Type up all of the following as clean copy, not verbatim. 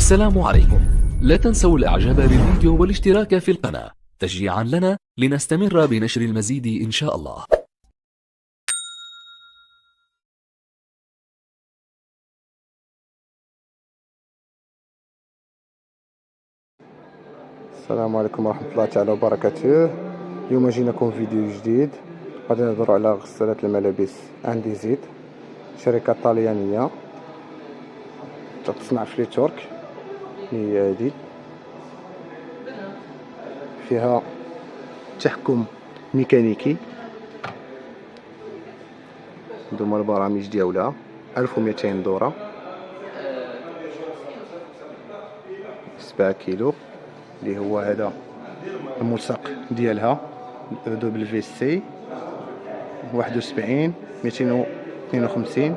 السلام عليكم. لا تنسوا الاعجاب بالفيديو والاشتراك في القناة تشجيعا لنا لنستمر بنشر المزيد ان شاء الله. السلام عليكم ورحمة الله تعالى وبركاته. اليوم جيناكم فيديو جديد، غادي نهضروا على غسالة الملابس انديزيت، شركة طليانية تصنع في ترك. هي هادي فيها تحكم ميكانيكي، هادوما البرامج ديالها 1200 دورة، 7 كيلو اللي هو هذا الملصق ديالها WC 71 252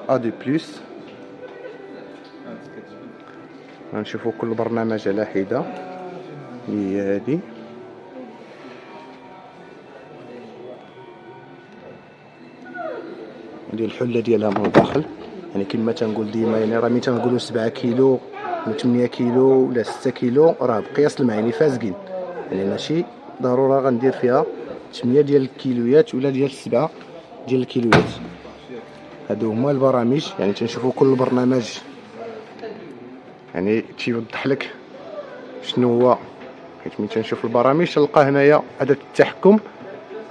A2 بلس. غنشوفو كل برنامج على حدة. هي هادي الحلة ديالها من الداخل، يعني كما تنقول ديما، يعني راه ملي تنقولوا 7 كيلو ولا 8 كيلو ولا 6 كيلو راه بقياس الماء يعني فازقين، يعني ماشي ضرورة غندير فيها 8 ديال الكيلويات ولا ديال 7 ديال الكيلويات. هادو هما البرامج، يعني تنشوفوا كل برنامج يعني تيوضح لك شنو هو، حيت ملي تنشوف البرامج تلقى هنايا عدد التحكم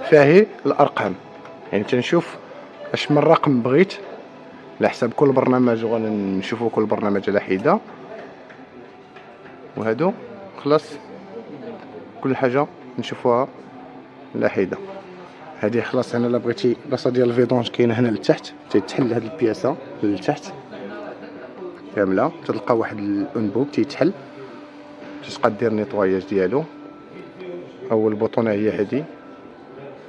فيه الارقام، يعني تنشوف اش من رقم بغيت على حساب كل برنامج، وغنشوفوا كل برنامج على حده. وهادو خلاص كل حاجه نشوفوها على حده. هذه خلاص هنا الا بغيتي بلاصه ديال الفيدونج كاينه هنا لتحت، تيتحل هاد البياسه لتحت كامله، تلقى واحد الانبوب تيتحل، تبقى دير نيطواياج ديالو. اول بوطونه هي هذه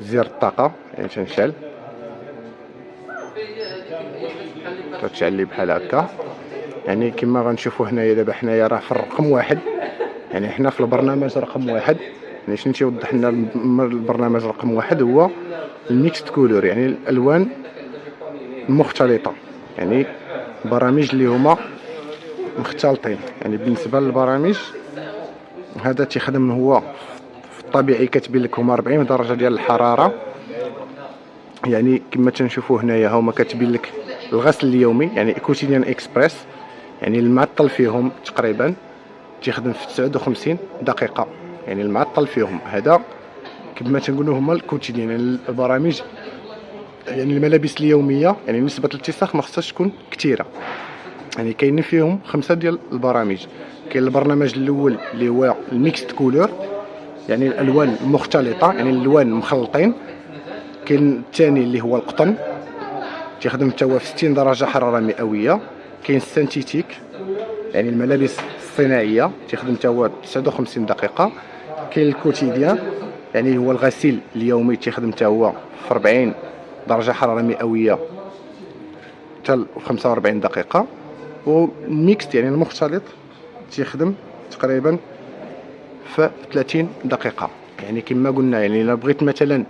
زر الطاقه، يعني تنشعل تتشعل بحال هكا. يعني كما غنشوفوا هنايا دابا، حنايا راه في الرقم واحد، يعني حنا في البرنامج رقم واحد. يعني شنو تيوضح لنا البرنامج رقم واحد؟ هو الميكست كولور، يعني الالوان المختلطه، يعني برامج اللي هما مختلطين. يعني بالنسبه للبرامج هذا تيخدم، هو في الطبيعي كتبين لك هما 40 درجه ديال الحراره، يعني كما تنشوفوا هنايا هما كاتبين لك الغسل اليومي يعني كوتيديان اكسبريس، يعني المعطل فيهم تقريبا تيخدم في 59 دقيقه، يعني المعطل فيهم هذا كما تنقولوا هما الكوتيديان، يعني البرامج يعني الملابس اليوميه، يعني نسبه الالتصاق ما خصهاش تكون كثيره. يعني كاينين فيهم 5 ديال البرامج. كاين البرنامج الاول اللي هو الميكست كولور، يعني الالوان المختلطه، يعني الالوان مخلطين. كاين الثاني اللي هو القطن، تيخدم حتى هو في 60 درجه حراره مئويه. كاين السانتيتيك، يعني الملابس الصناعيه، تيخدم حتى هو 59 دقيقه. كاين الكوتيديان، يعني هو الغسيل اليومي، تيخدم حتى هو في 40 درجه حراره مئويه حتى 45 دقيقه. والميكست يعني المختلط تيخدم تقريبا في 30 دقيقه. يعني كما قلنا، يعني الا بغيت مثلا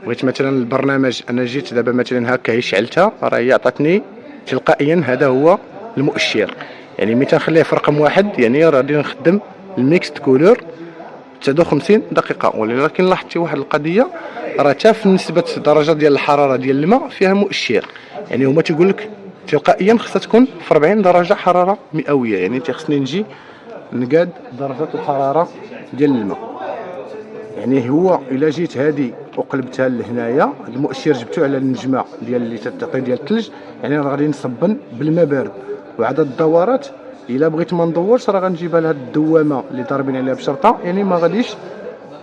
مثلا البرنامج، انا جيت دابا مثلا هكا شعلتها، راه هي عطاتني تلقائيا هذا هو المؤشر. يعني ملي تنخليه في رقم واحد يعني غادي نخدم الميكست كولور 59 دقيقه. ولكن لاحظتي واحد القضيه، راه حتى في نسبه درجه ديال الحراره ديال الماء فيها مؤشر، يعني هما تيقول لك تلقائيا خصها تكون في 40 درجه حراره مئويه، يعني تيخصني نجي نقاد درجه الحراره ديال الماء. يعني هو الا جيت هادي وقلبتها لهنايا، المؤشر جبتو على النجمه ديال اللي تتعطي ديال الثلج، يعني راه غادي نصبن بالماء بارد. وعدد الدورات الا بغيت ما ندورش راه غنجيبها لهاد الدوامه اللي ضاربين عليها بشرطه، يعني ما غاديش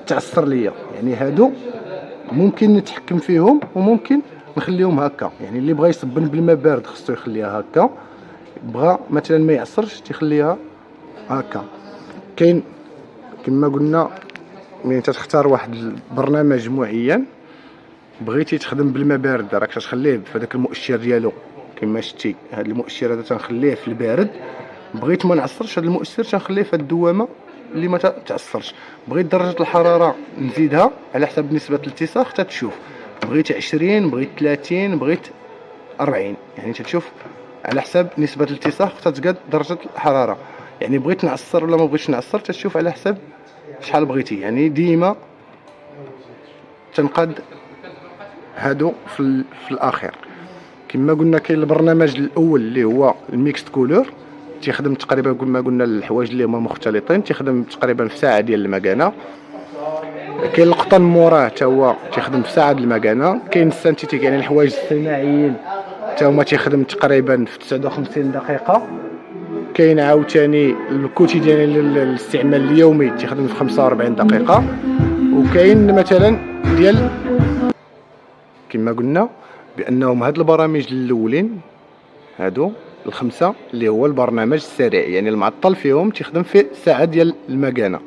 تعصر ليا. يعني هادو ممكن نتحكم فيهم وممكن نخليهم هكا، يعني اللي بغى يصبن بالماء بارد خصو يخليها هكا، بغى مثلا ما يعصرش تيخليها هكا. كاين كما قلنا، ملي تختار واحد البرنامج معين بغيتي تخدم بالماء بارد، راك تخليه في هذاك المؤشر ديالو كما شتي. هذا المؤشر هذا تنخليه في البارد. بغيت ما نعصرش هذا المؤشر تنخليه في الدوامه اللي ما تعصرش. بغيت درجه الحراره نزيدها على حسب نسبه الالتصاق تتشوف، بغيت 20 بغيت 30 بغيت 40، يعني تتشوف على حساب نسبه الالتصاق تتقاد درجه الحراره. يعني بغيت نعصر ولا ما بغيتش نعصر تشوف على حساب شحال بغيتي. يعني ديما تنقاد هادو في الاخير. كما قلنا كاين البرنامج الاول اللي هو الميكست كولور، تيخدم تقريبا كما قلنا الحوايج اللي هما مختلطين، تيخدم تقريبا في ساعه ديال المكانه. كاين القطن موراه حتى هو تيخدم في ساعه ديال المكانه. كاين السانتيتيك يعني الحوايج الصناعيين حتى هما تيخدم تقريبا في 59 دقيقه. كاين عاوتاني الكوتيديان للاستعمال اليومي تيخدم في 45 دقيقه. وكاين مثلا ديال كما قلنا بانهم هاد البرامج الاولين هادو الخمسه اللي هو البرنامج السريع، يعني المعطل فيهم تيخدم في ساعه ديال المكانه.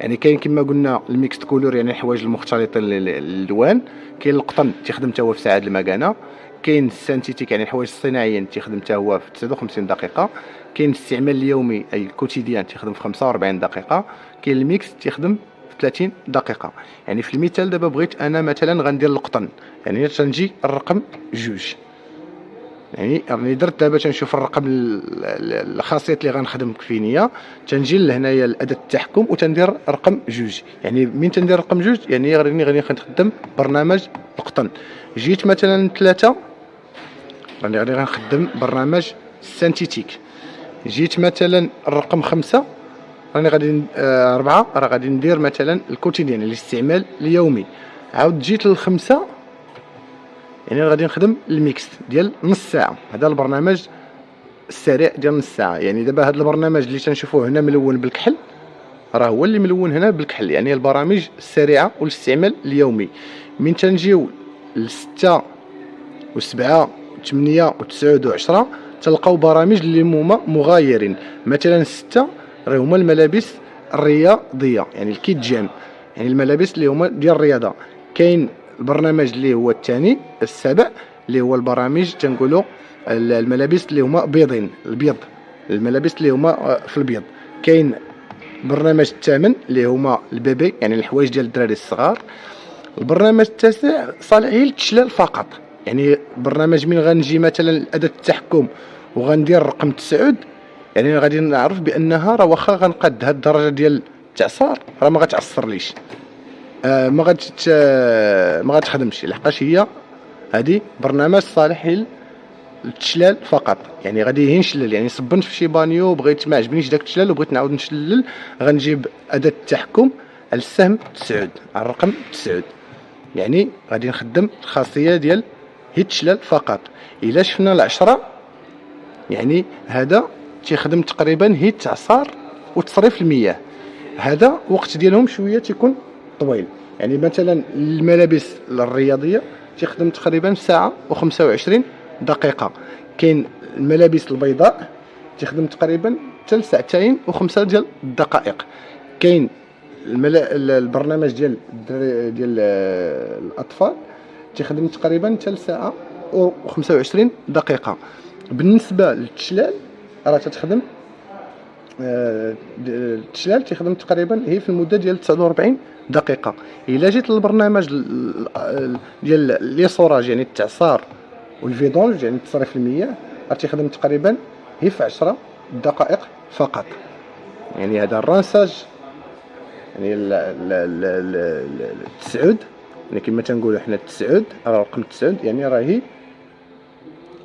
يعني كاين كما قلنا الميكست كولور يعني الحوايج المختلطين الالوان. كاين القطن تيخدم حتى هو في ساعه المكانه. كاين السانتيتيك يعني الحوايج الصناعيين تيخدم حتى هو في 59 دقيقه. كاين الاستعمال اليومي اي الكوتيديان تيخدم في 45 دقيقه. كاين الميكس تيخدم في 30 دقيقه. يعني في المثال دابا بغيت انا مثلا غندير القطن، يعني تنجي الرقم 2. يعني راني درت دابا تنشوف الرقم الخاصيات اللي غنخدم كفينيه، تنجي لهنايا الاداه التحكم وتندير رقم 2. يعني من تندير رقم 2 يعني غادي نخدم برنامج القطن. جيت مثلا 3 راني غادي نخدم برنامج السانتيتيك. جيت مثلا الرقم 5 راني غادي 4 راه غادي ندير مثلا الكوتيديان الاستعمال اليومي. عاود جيت للخمسة يعني غادي نخدم الميكس ديال نص ساعه. هذا البرنامج السريع ديال نص ساعه. يعني دابا هذا البرنامج اللي تنشوفوه هنا ملون بالكحل راه هو اللي ملون هنا بالكحل، يعني البرامج السريعه والاستعمال اليومي. من تنجيو ل6 و7 و8 و9 و10 تلقاو برامج اللي هما مغايرين. مثلا 6 راه هما الملابس الرياضيه يعني الكيت جيم، يعني الملابس اللي هما ديال الرياضه. كاين البرنامج اللي هو الثاني 7 اللي هو البرامج تنقولوا الملابس اللي هما بيضين البيض، الملابس اللي هما في البيض. كاين برنامج الثامن اللي هما البيبي يعني الحوايج ديال الدراري الصغار. البرنامج التاسع صالح للتشلال فقط. يعني برنامج من غنجي مثلا اداه التحكم وغندير رقم 9 يعني غادي نعرف بانها راه واخا غنقاد هاد الدرجه ديال التعصار راه ما غتعصرليش، ما غتخدمش لحقاش هي هذه برنامج صالح للتشلال فقط. يعني غادي ينشلل، يعني صبنت في شي بانيو بغيت ما عجبنيش داك التشلال وبغيت نعاود نشلل غنجيب اداه التحكم على السهم 9 على الرقم 9 يعني غادي نخدم الخاصيه ديال هي التشلال فقط. الا شفنا العشرة يعني هذا تيخدم تقريبا هي التعصار وتصريف المياه. هذا وقت ديالهم شويه تيكون طويل. يعني مثلا الملابس الرياضيه تيخدم تقريبا ساعه و25 دقيقه. كاين الملابس البيضاء تخدم تقريبا حتى لساعتين و5 ديال الدقائق. كاين البرنامج ديال الاطفال تخدم تقريبا حتى لساعه و25 دقيقه. بالنسبه للتشلال راه تخدم التشلال تخدم تقريبا هي في المده ديال 49 دقيقه. الا جيت للبرنامج ديال لي سوراج يعني التعصار والفيدونج يعني تصريف المياه راه تخدم تقريبا هي في 10 دقائق فقط. يعني هذا الرانساج يعني التسعود يعني كما تنقولوا حنا التسعود راه رقم 9 يعني راهي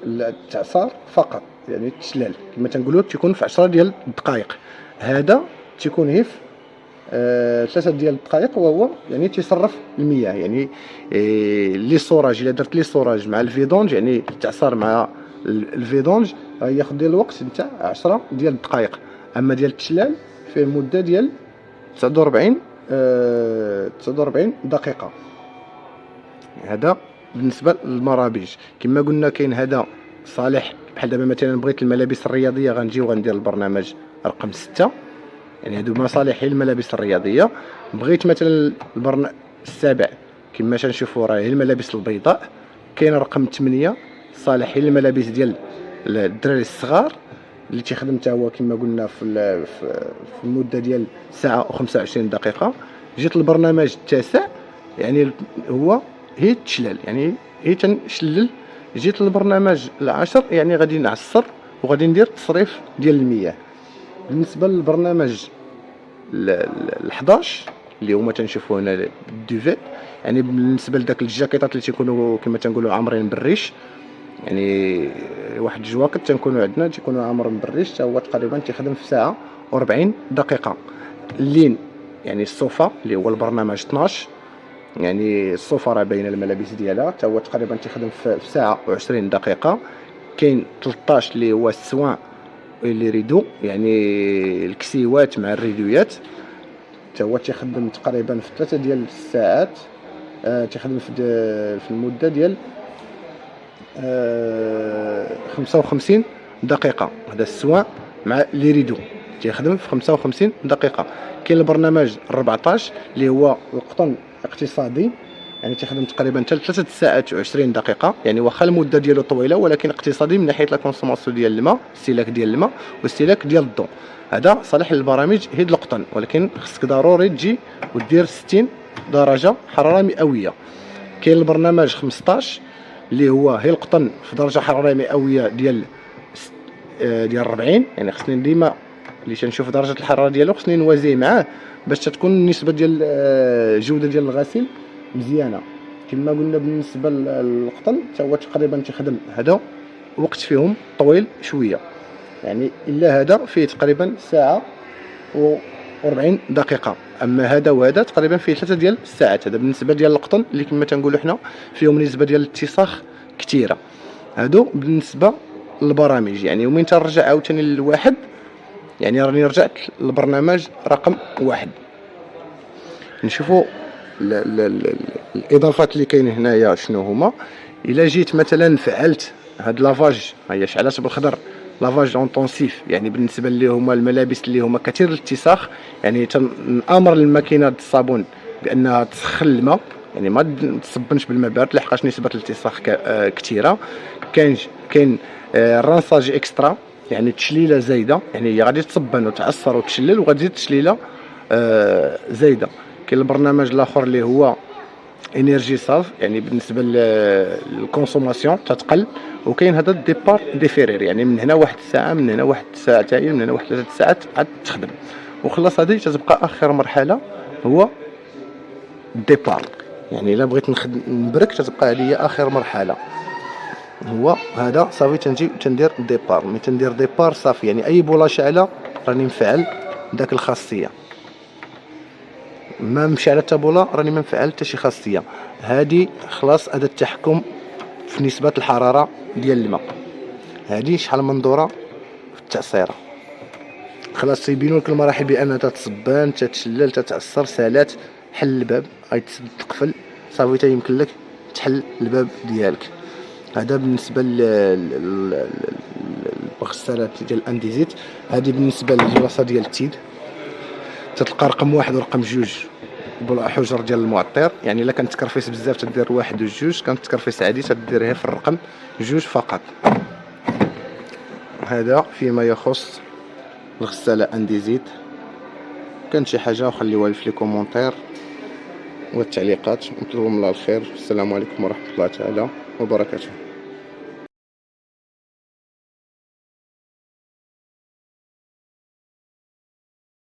التعصار فقط يعني التشلال كما تنقولوا تيكون في 10 ديال الدقائق. هذا تيكون هي في 3 ديال الدقائق وهو يعني تيصرف المياه. يعني لي سوراج الا درت لي سوراج مع الفيدونج يعني التعصار مع الفيدونج ياخذ ديال الوقت نتاع 10 ديال الدقائق. اما ديال التشلال فيه مده ديال 49 دقيقه. هذا بالنسبه للمرابيج. كما قلنا كاين هذا صالح بحال دابا مثلا بغيت الملابس الرياضيه غنجي وغندير البرنامج رقم 6 يعني هادو مصالح الملابس الرياضيه. بغيت مثلا السابع كما تنشوفوا راه الملابس البيضاء. كاين رقم 8 صالح الملابس ديال الدراري الصغار اللي تيخدم حتى هو كما قلنا في المده ديال ساعه و25 دقيقه. جيت البرنامج التاسع يعني هو هي التشلال يعني هي تنشلل جيت للبرنامج العاشر يعني غادي نعصر وغادي ندير تصريف ديال المياه. بالنسبه للبرنامج ال11 اللي هما تنشوفوا هنا الدوفيت، يعني بالنسبه لذاك الجاكيطات اللي تيكونوا كما تنقولوا عامرين بالريش، يعني واحد الجواكط تنكونوا عندنا تيكونوا عامرين بالريش، حتى هو تقريبا تيخدم في ساعه و40 دقيقه. اللين يعني الصوفا اللي هو البرنامج 12، يعني الصوفا راه باينه الملابس ديالها، حتى هو تقريبا تيخدم في ساعه و20 دقيقه. كاين 13 اللي هو السوان اللي ريدو، يعني الكسيوات مع الريدويات، حتى هو تيخدم تقريبا في 3 ديال الساعات. تيخدم في المده ديال 55 دقيقه. هذا السوان مع لي ريدو تيخدم في 55 دقيقه. كاين البرنامج 14 اللي هو القطن اقتصادي، يعني تيخدم تقريبا حتى 3 ساعات و20 دقيقه، يعني واخا المده ديالو طويله ولكن اقتصادي من ناحيه لا كونسوماسيون ديال الماء، استهلاك ديال الماء واستهلاك ديال الضوء. هذا صالح للبرامج هيد القطن، ولكن خصك ضروري تجي ودير 60 درجه حراره مئويه. كاين البرنامج 15 اللي هو هي القطن في درجه حراره مئويه ديال 40، يعني خصني ديما اللي تنشوف درجه الحراره ديالو خصني نوازيه معاه باش تكون النسبه ديال الجوده ديال الغسيل مزيانه. كما قلنا بالنسبه للقطن حتى هو تقريبا تخدم هذا وقت فيهم طويل شويه، يعني الا هذا فيه تقريبا ساعه و40 دقيقه، اما هذا وهذا تقريبا فيه 3 ديال الساعات. هذا بالنسبه ديال القطن اللي كما تنقولوا حنا فيهم نسبه ديال الاتساخ كثيره. هادو بالنسبه للبرامج. يعني ومن تنرجع عاوتاني للواحد، يعني راني رجعت للبرنامج رقم 1. نشوفوا الاضافات اللي كاين هنايا شنو هما. الا جيت مثلا فعلت هاد لافاج، هي شعلات بالخضر، لافاج اونتونسيف، يعني بالنسبه اللي هما الملابس اللي هما كثير الاتساخ، يعني تنامر الماكينه الصابون بانها تسخن الماء، يعني ما تصبنش بالماء بارد لحقاش نسبه الاتساخ كثيره. كاين الرانساج اكسترا، يعني تشليله زايده، يعني هي غادي تصبن وتعصر وتشلل وغادي تزيد تشليله زايده. كاين البرنامج الاخر اللي هو انرجي صاف، يعني بالنسبه للكونسوماسيون تتقل. وكاين هذا الديبار ديفيرير، يعني من هنا واحد الساعه، من هنا واحد ساعتين، من هنا واحد 3 ساعات عاد تخدم. وخلاص هذه تتبقى اخر مرحله هو الديبار، يعني الا بغيت نبرك تتبقى هذه اخر مرحله، هو هذا صافي تنجي تندير ديبار. ملي تندير ديبار صافي، يعني اي بوله شاعله راني مفعل داك الخاصيه، ما مشى على التابولا راني ما مفعل حتى شي خاصيه. هذه خلاص هذا التحكم في نسبه الحراره ديال الماء. هذه شحال من دوره في التعصيره، خلاص تيبينوا لك المراحل بانها تتصبان، تتشلل، تتعصر، سالات، حل الباب، غيتسد تقفل، صافي تا يمكن لك تحل الباب ديالك. هذا بالنسبه للغسالات ديال الانديزيت. هذه بالنسبه للجلسه ديال التيد، تتلقى رقم 1 ورقم 2 حجر ديال المعطر، يعني الا كانت تكرفيس بزاف تدير 1 و 2، كانت تكرفيس عادي تديرها في الرقم 2 فقط. هذا فيما يخص الغساله انديزيت. كان شي حاجه خليوها في لي كومونتير والتعليقات، نطلب من الله الخير. السلام عليكم ورحمه الله تعالى وبركاته.